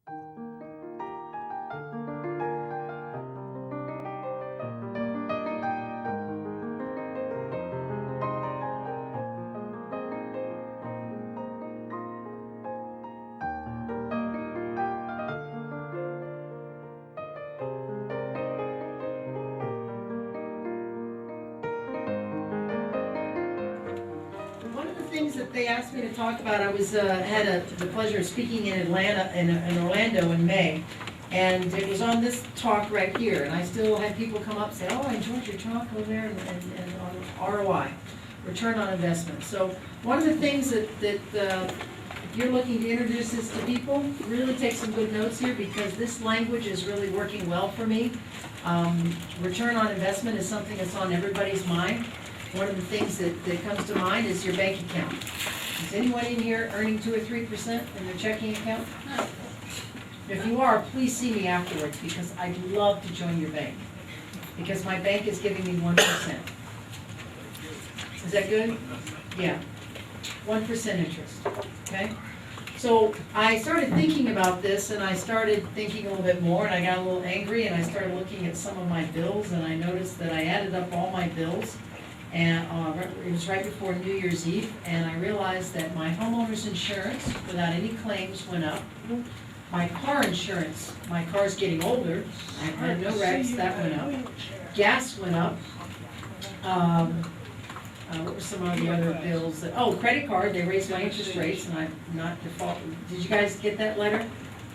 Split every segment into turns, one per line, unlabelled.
One of the things that they asked me to talk about, I was had the pleasure of speaking in Atlanta, in Orlando in May, and it was on this talk right here, and I still had people come up and say, oh, I enjoyed your talk over there, and on ROI, return on investment. So one of the things that if you're looking to introduce this to people, really take some good notes here, because this language is really working well for me. Return on investment is something that's on everybody's mind. One of the things that comes to mind is your bank account. Is anyone in here earning 2 or 3% in their checking account? If you are, please see me afterwards, because I'd love to join your bank. Because my bank is giving me 1%. Is that good? Yeah. 1% interest, okay? So I started thinking about this, and I started thinking a little bit more, and I got a little angry, and I started looking at some of my bills, and I noticed that I added up all my bills, and it was right before New Year's Eve, and I realized that my homeowner's insurance, without any claims, went up. My car insurance, my car's getting older, I've had no wrecks, that went up. Gas went up. What were some of the other bills? Credit card, they raised my interest rates, and I'm not defaulting. Did you guys get that letter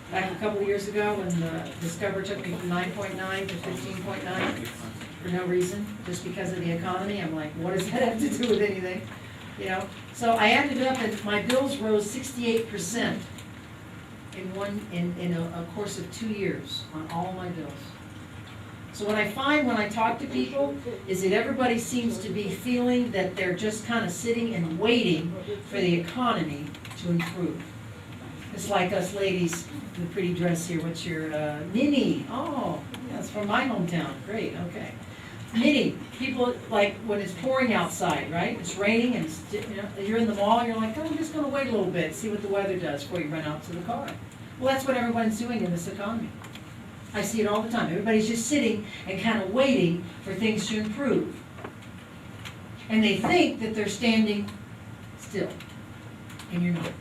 back a couple of years ago when Discover took me from 9.9 to 15.9 for no reason, just because of the economy? I'm like, what does that have to do with anything? You know, so I added it up, and my bills rose 68% in a course of 2 years on all my bills. So what I find when I talk to people is that everybody seems to be feeling that they're just kind of sitting and waiting for the economy to improve. It's like us ladies, the pretty dress here. What's your Minnie? Oh, that's from my hometown. Great, okay. Minnie, people like when it's pouring outside, right? It's raining, and you're in the mall, and you're like, oh, I'm just going to wait a little bit, see what the weather does before you run out to the car. Well, that's what everyone's doing in this economy. I see it all the time. Everybody's just sitting and kind of waiting for things to improve. And they think that they're standing still. And you're not.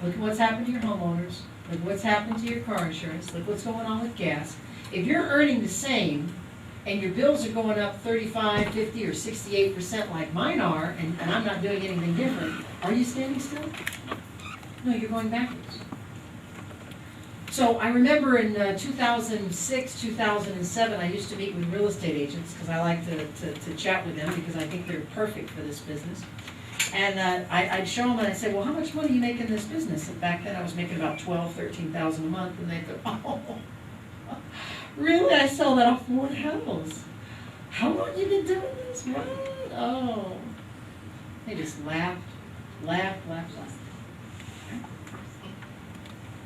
Look at what's happened to your homeowners. Look at what's happened to your car insurance. Look what's going on with gas. If you're earning the same and your bills are going up 35, 50, or 68% like mine are, and I'm not doing anything different, are you standing still? No, you're going backwards. So I remember in 2006, 2007, I used to meet with real estate agents because I like to chat with them because I think they're perfect for this business. And I'd show them and I'd say, well, how much money do you make in this business? And back then I was making about $12,000, $13,000 a month. And they'd go, oh, really? I sell that off one house. How long you been doing this? What? Oh. They just laughed.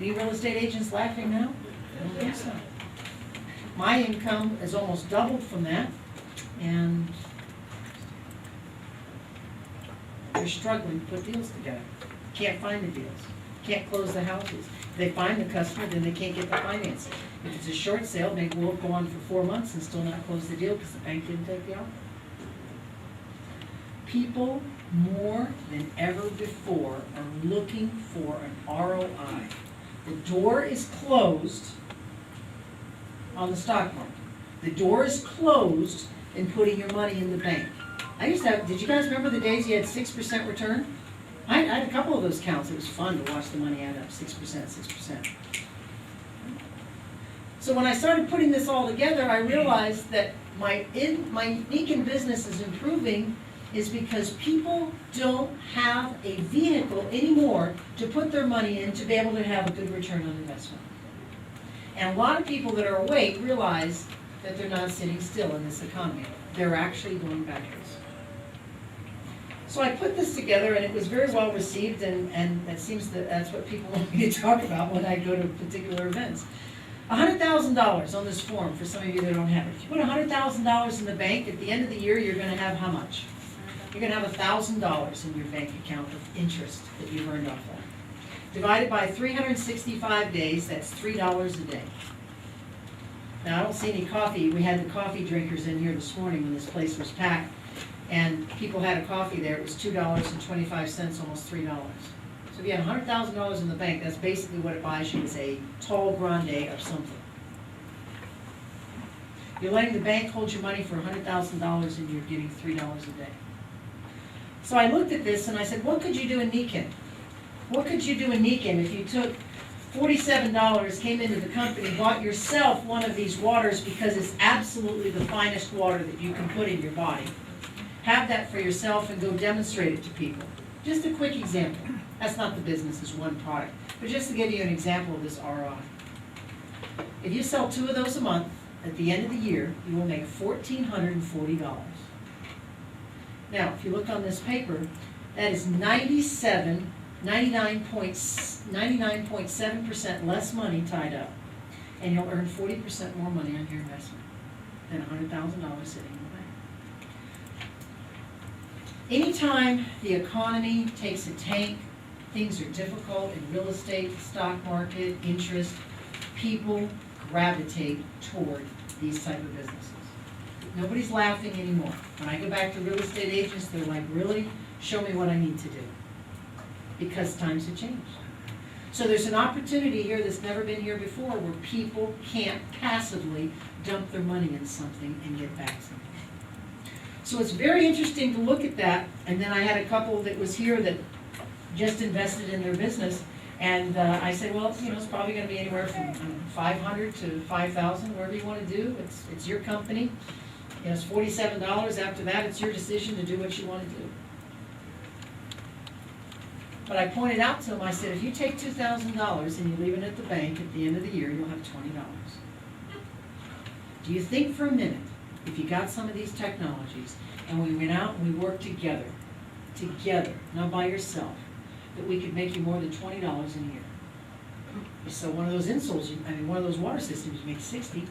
Are you real estate agents laughing now? I don't think so. My income has almost doubled from that, and they're struggling to put deals together. Can't find the deals. Can't close the houses. If they find the customer, then they can't get the financing. If it's a short sale, maybe we'll go on for 4 months and still not close the deal because the bank didn't take the offer. People, more than ever before, are looking for an ROI. The door is closed on the stock market. The door is closed in putting your money in the bank. I used to have, did you guys remember the days you had 6% return? I had a couple of those counts. It was fun to watch the money add up, 6%. So when I started putting this all together, I realized that my Nikken business is improving is because people don't have a vehicle anymore to put their money in to be able to have a good return on investment. And a lot of people that are awake realize that they're not sitting still in this economy. They're actually going backwards. So I put this together, and it was very well received, and it seems that that's what people want me to talk about when I go to particular events. $100,000 on this form for some of you that don't have it. If you put $100,000 in the bank, at the end of the year, you're going to have how much? You're going to have $1,000 in your bank account of interest that you've earned off of. Divided by 365 days, that's $3 a day. Now, I don't see any coffee. We had the coffee drinkers in here this morning when this place was packed, and people had a coffee there. It was $2.25, almost $3. So if you had $100,000 in the bank, that's basically what it buys you, is a tall grande of something. You're letting the bank hold your money for $100,000 and you're getting $3 a day. So I looked at this and I said, what could you do in Nikken? What could you do in Nikken if you took $47, came into the company, bought yourself one of these waters because it's absolutely the finest water that you can put in your body. Have that for yourself and go demonstrate it to people. Just a quick example. That's not the business, it's one product. But just to give you an example of this ROI. If you sell 2 of those a month, at the end of the year, you will make $1,440. Now, if you look on this paper, that is 99.7% less money tied up. And you'll earn 40% more money on your investment than $100,000 sitting in the bank. Anytime the economy takes a tank, things are difficult in real estate, the stock market, interest, people gravitate toward these type of businesses. Nobody's laughing anymore. When I go back to real estate agents, they're like, really? Show me what I need to do. Because times have changed. So there's an opportunity here that's never been here before where people can't passively dump their money in something and get back something. So it's very interesting to look at that. And then I had a couple that was here that just invested in their business. And I said, well, you know, it's probably going to be anywhere from 500 to 5,000, whatever you want to do. It's your company. You know, it's $47. After that, it's your decision to do what you want to do. But I pointed out to them, I said, if you take $2,000 and you leave it at the bank at the end of the year, you'll have $20. Do you think for a minute, if you got some of these technologies and we went out and we worked together, not by yourself, that we could make you more than $20 in a year? You sell one of those insoles, one of those water systems, you make 60.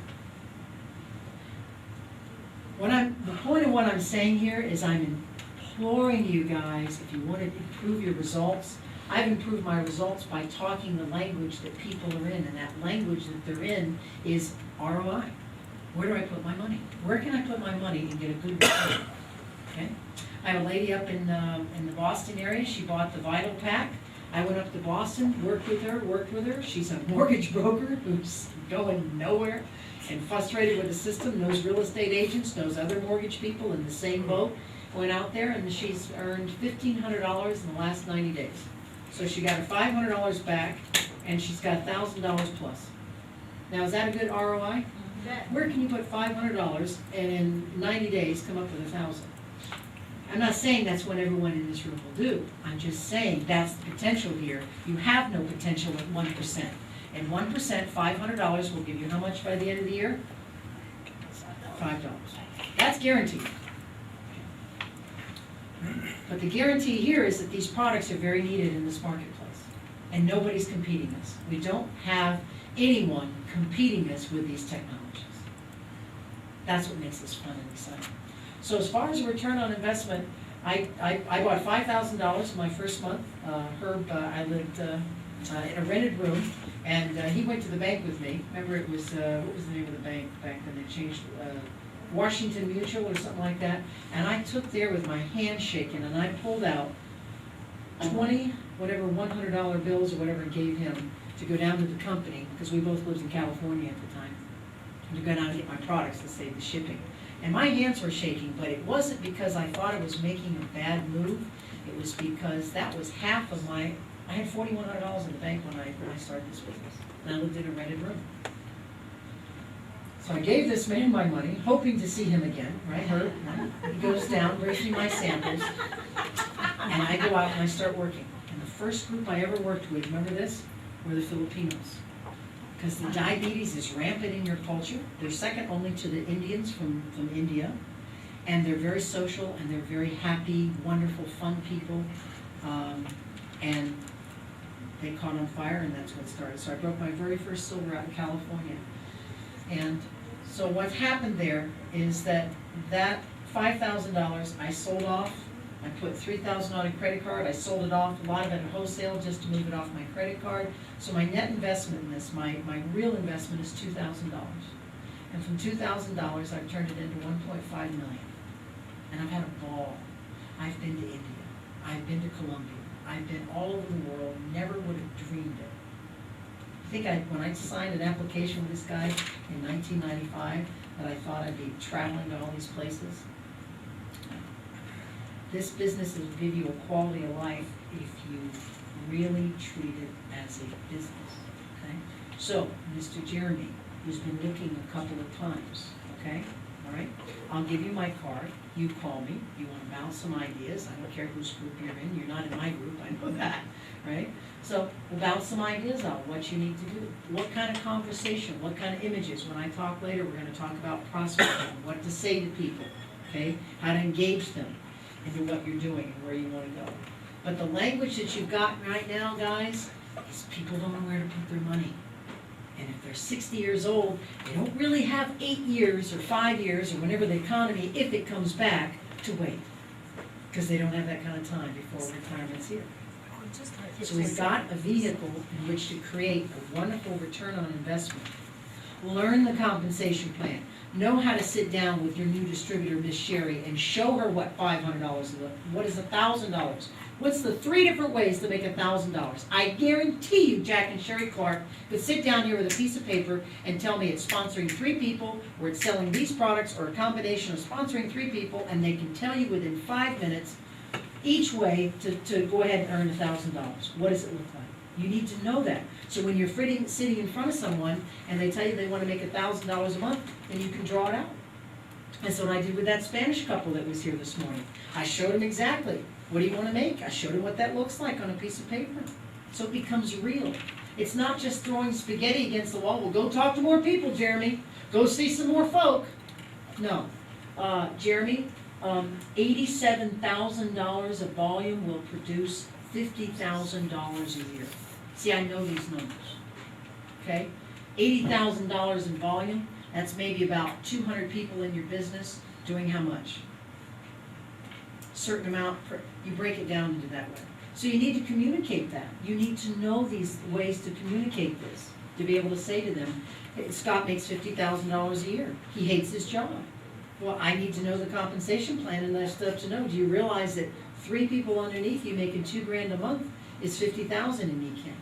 The point of what I'm saying here is I'm imploring you guys, if you want to improve your results, I've improved my results by talking the language that people are in, and that language that they're in is ROI. Where do I put my money? Where can I put my money and get a good return? Okay? I have a lady up in the Boston area. She bought the Vital Pack. I went up to Boston, worked with her. She's a mortgage broker who's going nowhere and frustrated with the system, knows real estate agents, knows other mortgage people in the same boat. Went out there and she's earned $1,500 in the last 90 days. So she got her $500 back and she's got $1,000 plus. Now, is that a good ROI? Where can you put $500 and in 90 days come up with $1,000? I'm not saying that's what everyone in this room will do. I'm just saying that's the potential here. You have no potential at 1%. And 1%, $500 will give you how much by the end of the year? $5. That's guaranteed. But the guarantee here is that these products are very needed in this marketplace. And nobody's competing us. We don't have anyone competing us with these technologies. That's what makes this fun and exciting. So as far as return on investment, I bought $5,000 my first month. Herb, I lived in a rented room, and he went to the bank with me. Remember, it was, what was the name of the bank back then? They changed, Washington Mutual or something like that. And I took there with my hand shaking, and I pulled out 20, whatever, $100 bills or whatever, and gave him to go down to the company, because we both lived in California at the time, to go down and get my products to save the shipping. And my hands were shaking, but it wasn't because I thought I was making a bad move. It was because that was half of I had $4,100 in the bank when I started this business. And I lived in a rented room. So I gave this man my money, hoping to see him again, right? He goes down, brings me my samples, and I go out and I start working. And the first group I ever worked with, remember this, were the Filipinos. Because the diabetes is rampant in your culture. They're second only to the Indians from India. And they're very social, and they're very happy, wonderful, fun people. And they caught on fire, and that's what started. So I broke my very first silver out in California. And so what happened there is that $5,000 I sold off I put $3,000 on a credit card, I sold it off, a lot of it at wholesale, just to move it off my credit card. So my net investment in this, my real investment is $2,000. And from $2,000, I've turned it into $1.5 million. And I've had a ball. I've been to India, I've been to Colombia, I've been all over the world, never would have dreamed it. I think when I signed an application with this guy in 1995, that I thought I'd be traveling to all these places. This business will give you a quality of life if you really treat it as a business, okay? So, Mr. Jeremy, who's been looking a couple of times, okay? All right? I'll give you my card. You call me. You want to bounce some ideas. I don't care whose group you're in. You're not in my group. I know that, right? So we'll bounce some ideas out, what you need to do. What kind of conversation, what kind of images. When I talk later, we're going to talk about prospecting, what to say to people, okay? How to engage them into what you're doing and where you want to go. But the language that you've got right now, guys, is people don't know where to put their money. And if they're 60 years old, they don't really have 8 years or 5 years or whenever the economy, if it comes back, to wait. Because they don't have that kind of time before retirement's here. So we've got a vehicle in which to create a wonderful return on investment. Learn the compensation plan. Know how to sit down with your new distributor, Miss Sherry, and show her what $500 is. What is $1,000? What's the 3 different ways to make $1,000? I guarantee you, Jack and Sherry Clark could sit down here with a piece of paper and tell me it's sponsoring 3 people, or it's selling these products, or a combination of sponsoring 3 people, and they can tell you within 5 minutes each way to go ahead and earn $1,000. What does it look like? You need to know that. So when you're sitting in front of someone and they tell you they want to make $1,000 a month, then you can draw it out. That's what I did with that Spanish couple that was here this morning. I showed them exactly, what do you want to make? I showed them what that looks like on a piece of paper. So it becomes real. It's not just throwing spaghetti against the wall. Well, go talk to more people, Jeremy. Go see some more folk. No. Jeremy, $87,000 of volume will produce $50,000 a year. See, I know these numbers, okay? $80,000 in volume, that's maybe about 200 people in your business doing how much? Certain amount, you break it down into that way. So you need to communicate that. You need to know these ways to communicate this, to be able to say to them, hey, Scott makes $50,000 a year. He hates his job. Well, I need to know the compensation plan and that stuff to know. Do you realize that 3 people underneath you making $2 grand a month is $50,000 in Nikken?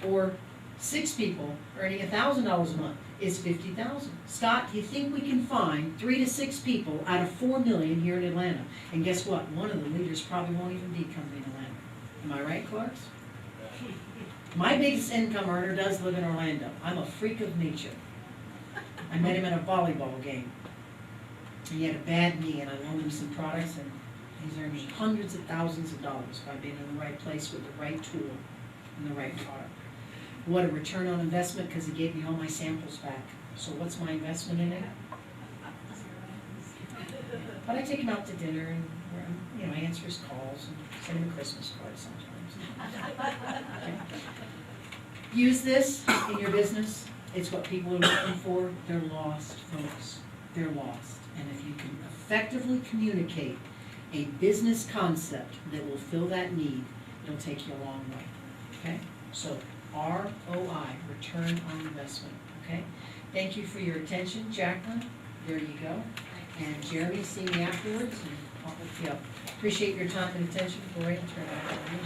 Or 6 people earning $1,000 a month is $50,000. Scott, do you think we can find 3 to 6 people out of 4 million here in Atlanta? And guess what? One of the leaders probably won't even be coming in Atlanta. Am I right, Clarks? My biggest income earner does live in Orlando. I'm a freak of nature. I met him at a volleyball game. He had a bad knee, and I loaned him some products, and he's earning hundreds of thousands of dollars by being in the right place with the right tool and the right product. What a return on investment, because he gave me all my samples back. So what's my investment in it? But I take him out to dinner, and I answer his calls and send him a Christmas card sometimes. Okay. Use this in your business. It's what people are looking for. They're lost, folks. They're lost. And if you can effectively communicate a business concept that will fill that need, it'll take you a long way. Okay? So ROI, return on investment. Okay? Thank you for your attention, Jacqueline. There you go. And Jeremy, see me afterwards, and I'll hook you up. Appreciate your time and attention. Gloria, turn it over to you.